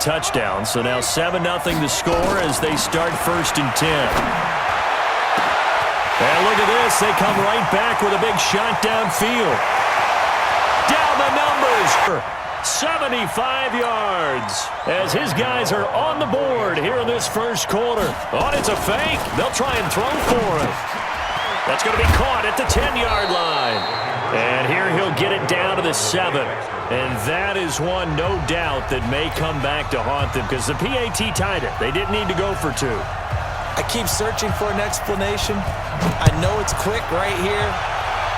touchdown. So now 7-0 the score as they start 1st and 10. And look at this. They come right back with a big shot downfield. Down the numbers. 75 yards as his guys are on the board here in this first quarter. Oh, it's a fake. They'll try and throw for it. That's going to be caught at the 10-yard line. And here he'll get it down to the 7. And that is one, no doubt, that may come back to haunt them because the PAT tied it. They didn't need to go for 2. I keep searching for an explanation. I know it's quick right here.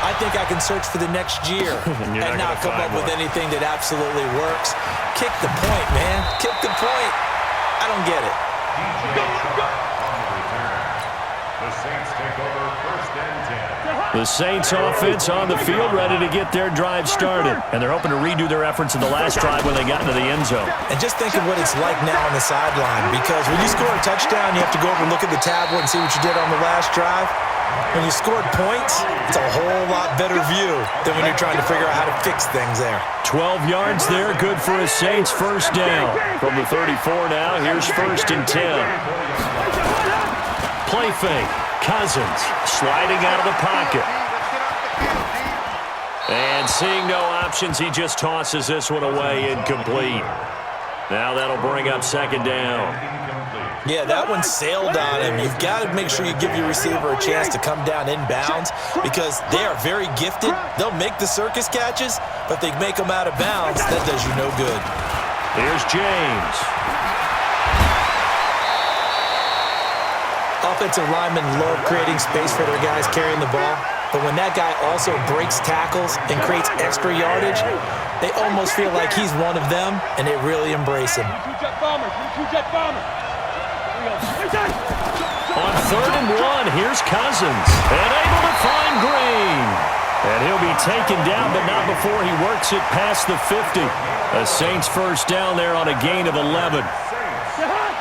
I think I can search for the next year and not come up with anything that absolutely works. Kick the point, man. Kick the point. I don't get it. The Saints offense on the field ready to get their drive started. And they're hoping to redo their efforts in the last drive when they got into the end zone. And just think of what it's like now on the sideline, because when you score a touchdown, you have to go over and look at the tablet and see what you did on the last drive. When you scored points, it's a whole lot better view than when you're trying to figure out how to fix things there. 12 yards there, good for a Saints first down. From the 34 now, here's 1st and 10. Play fake. Cousins sliding out of the pocket. And seeing no options, he just tosses this one away, incomplete. Now that'll bring up 2nd down. Yeah, that one sailed on him. You've got to make sure you give your receiver a chance to come down inbounds because they are very gifted. They'll make the circus catches, but they make them out of bounds. That does you no good. Here's James. Offensive linemen love creating space for their guys carrying the ball, but when that guy also breaks tackles and creates extra yardage, they almost feel like he's one of them, and they really embrace him. On 3rd and 1, here's Cousins. And able to find Green. And he'll be taken down, but not before he works it past the 50. A Saints first down there on a gain of 11.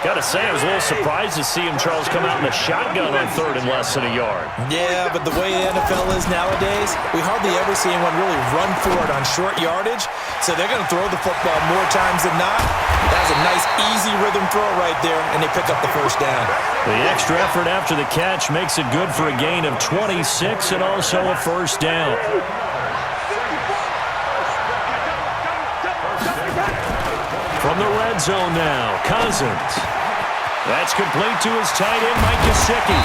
Got to say, I was a little surprised to see him, Charles, come out in a shotgun on 3rd and less than a yard. Yeah, but the way the NFL is nowadays, we hardly ever see anyone really run for it on short yardage. So they're going to throw the football more times than not. That's a nice, easy rhythm throw right there, and they pick up the first down. The extra effort after the catch makes it good for a gain of 26 and also a first down. From the red zone now, Cousins. That's complete to his tight end, Mike Gesicki.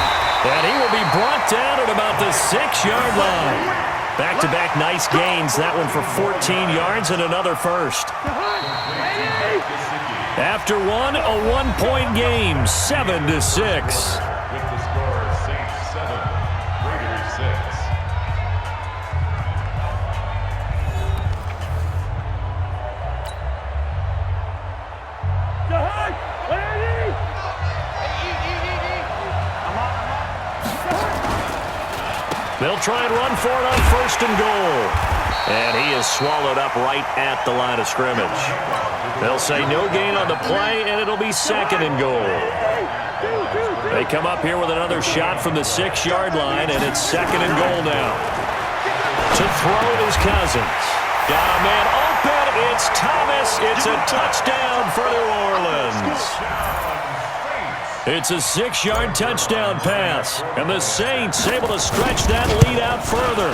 And he will be brought down at about the 6-yard line. Back-to-back nice gains. That one for 14 yards and another first. After one, a 1-point game, 7-6. They'll try and run for it on 1st and goal. And he is swallowed up right at the line of scrimmage. They'll say no gain on the play, and it'll be 2nd and goal. They come up here with another shot from the 6-yard line, and it's 2nd and goal now. To throw is Cousins. Got a man open. It's Thomas. It's a touchdown for New Orleans. It's a 6-yard touchdown pass, and the Saints able to stretch that lead out further.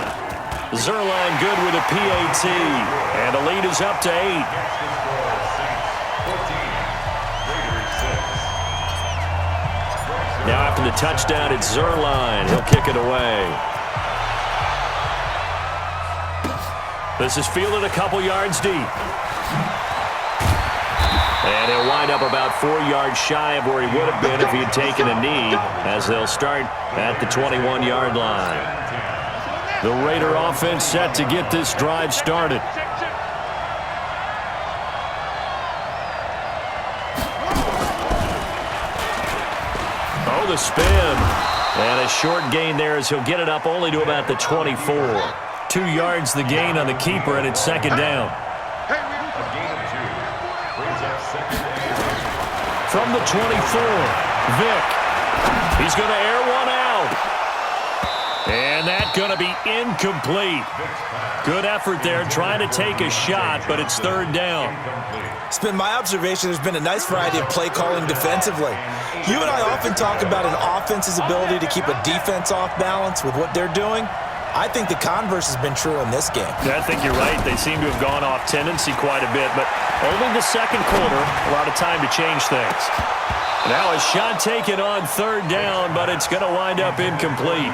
Zerline good with a PAT, and the lead is up to 8. Now after the touchdown, it's Zerline. He'll kick it away. This is fielded a couple yards deep. And he'll wind up about 4 yards shy of where he would have been if he had taken a knee, as they'll start at the 21-yard line. The Raider offense set to get this drive started. Oh, the spin. And a short gain there as he'll get it up only to about the 24. 2 yards the gain on the keeper, and it's 2nd down. From the 24, Vick. He's going to air one out. And And that going to be incomplete. Good effort there trying to take a shot, but it's third down. It's been my observation there's been a nice variety of play calling defensively. You and I often talk about an offense's ability to keep a defense off balance with what they're doing. I think the converse has been true in this game. Yeah, I think you're right. They seem to have gone off tendency quite a bit, but only the second quarter, a lot of time to change things. Now a shot taken on third down, but it's going to wind up incomplete.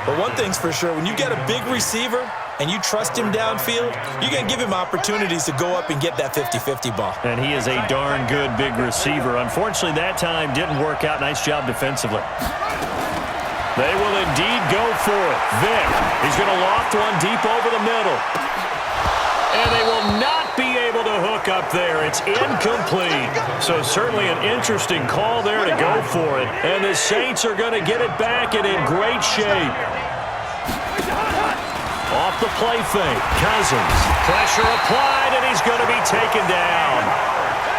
But one thing's for sure, when you get a big receiver and you trust him downfield, you're going to give him opportunities to go up and get that 50-50 ball. And he is a darn good big receiver. Unfortunately, that time didn't work out. Nice job defensively. They will indeed go for it. Vic, he's going to loft one deep over the middle. And they will not be able to hook up there. It's incomplete. So certainly an interesting call there to go for it. And the Saints are going to get it back and in great shape. Off the play fake. Cousins. Pressure applied, and he's going to be taken down.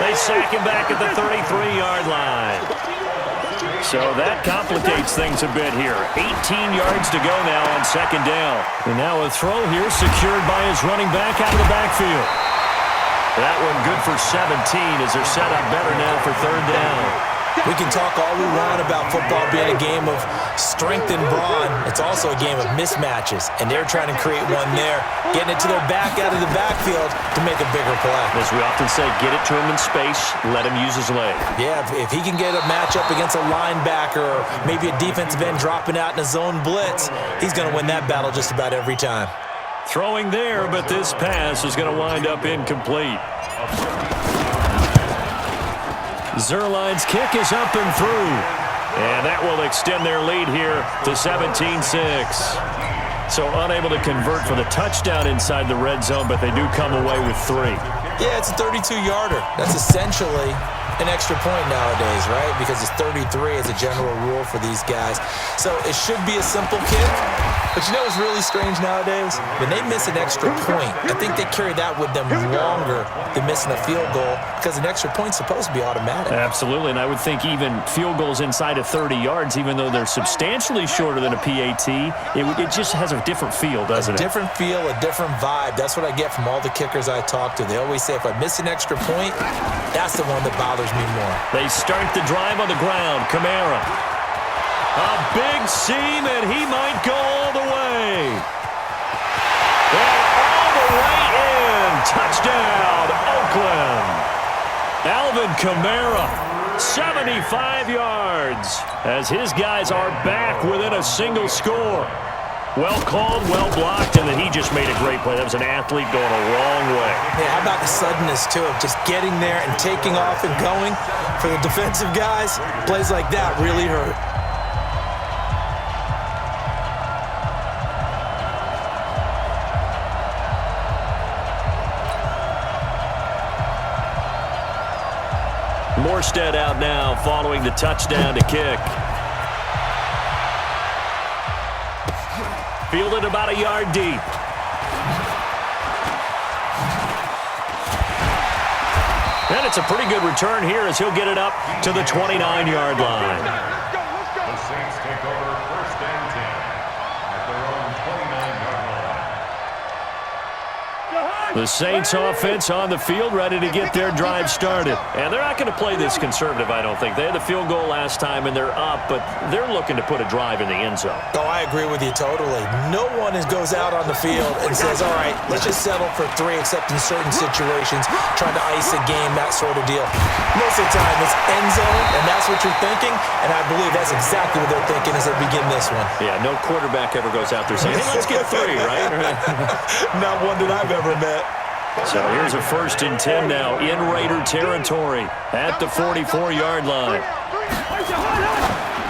They sack him back at the 33-yard line. So that complicates things a bit here. 18 yards to go now on second down. And now a throw here secured by his running back out of the backfield. That one good for 17 as they're set up better now for third down. We can talk all we want about football being a game of strength and brawn. It's also a game of mismatches, and they're trying to create one there, getting it to their back out of the backfield to make a bigger play. As we often say, get it to him in space, let him use his leg. Yeah, if he can get a matchup against a linebacker or maybe a defensive end dropping out in a zone blitz, he's going to win that battle just about every time. Throwing there, but this pass is going to wind up incomplete. Zuerlein's kick is up and through. And that will extend their lead here to 17-6. So unable to convert for the touchdown inside the red zone, but they do come away with 3. Yeah, it's a 32-yarder. That's essentially an extra point nowadays, right? Because it's 33 as a general rule for these guys. So it should be a simple kick. But you know what's really strange nowadays? When they miss an extra point, I think they carry that with them longer than missing a field goal because an extra point's supposed to be automatic. Absolutely, and I would think even field goals inside of 30 yards, even though they're substantially shorter than a PAT, it just has a different feel, doesn't it? A different feel, a different vibe. That's what I get from all the kickers I talk to. They always say if I miss an extra point, that's the one that bothers me more. They start the drive on the ground. Kamara. A big seam, and he might go all the way. And all the way in. Touchdown, Oakland. Alvin Kamara, 75 yards, as his guys are back within a single score. Well called, well blocked, and then he just made a great play. That was an athlete going a long way. Yeah, how about the suddenness, too, of just getting there and taking off and going? For the defensive guys, plays like that really hurt. Morstead out now following the touchdown to kick. Fielded about a yard deep. And it's a pretty good return here as he'll get it up to the 29-yard line. The Saints take over first and 10 at their own 29-yard line. The Saints offense on the field ready to get their drive started. And they're not going to play this conservative, I don't think. They had the field goal last time and they're up, but they're looking to put a drive in the end zone. Oh, I agree with you totally. No one goes out on the field and says, all right, let's just settle for 3, except in certain situations, trying to ice a game, that sort of deal. Most of the time, it's end zone, and that's what you're thinking, and I believe that's exactly what they're thinking as they begin this one. Yeah, no quarterback ever goes out there saying, hey, let's get 3, right? Not one that I've ever met. So here's a 1st and 10 now in Raider territory at the 44-yard line.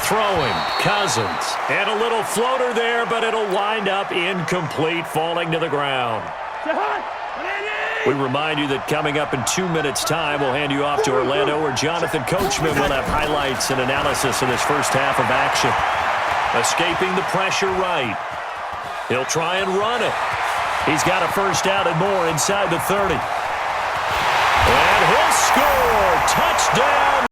Throwing, Cousins, and a little floater there, but it'll wind up incomplete, falling to the ground. We remind you that coming up in 2 minutes' time, we'll hand you off to Orlando, where Jonathan Coachman will have highlights and analysis of this first half of action. Escaping the pressure right. He'll try and run it. He's got a first down and more inside the 30. And he'll score. Touchdown.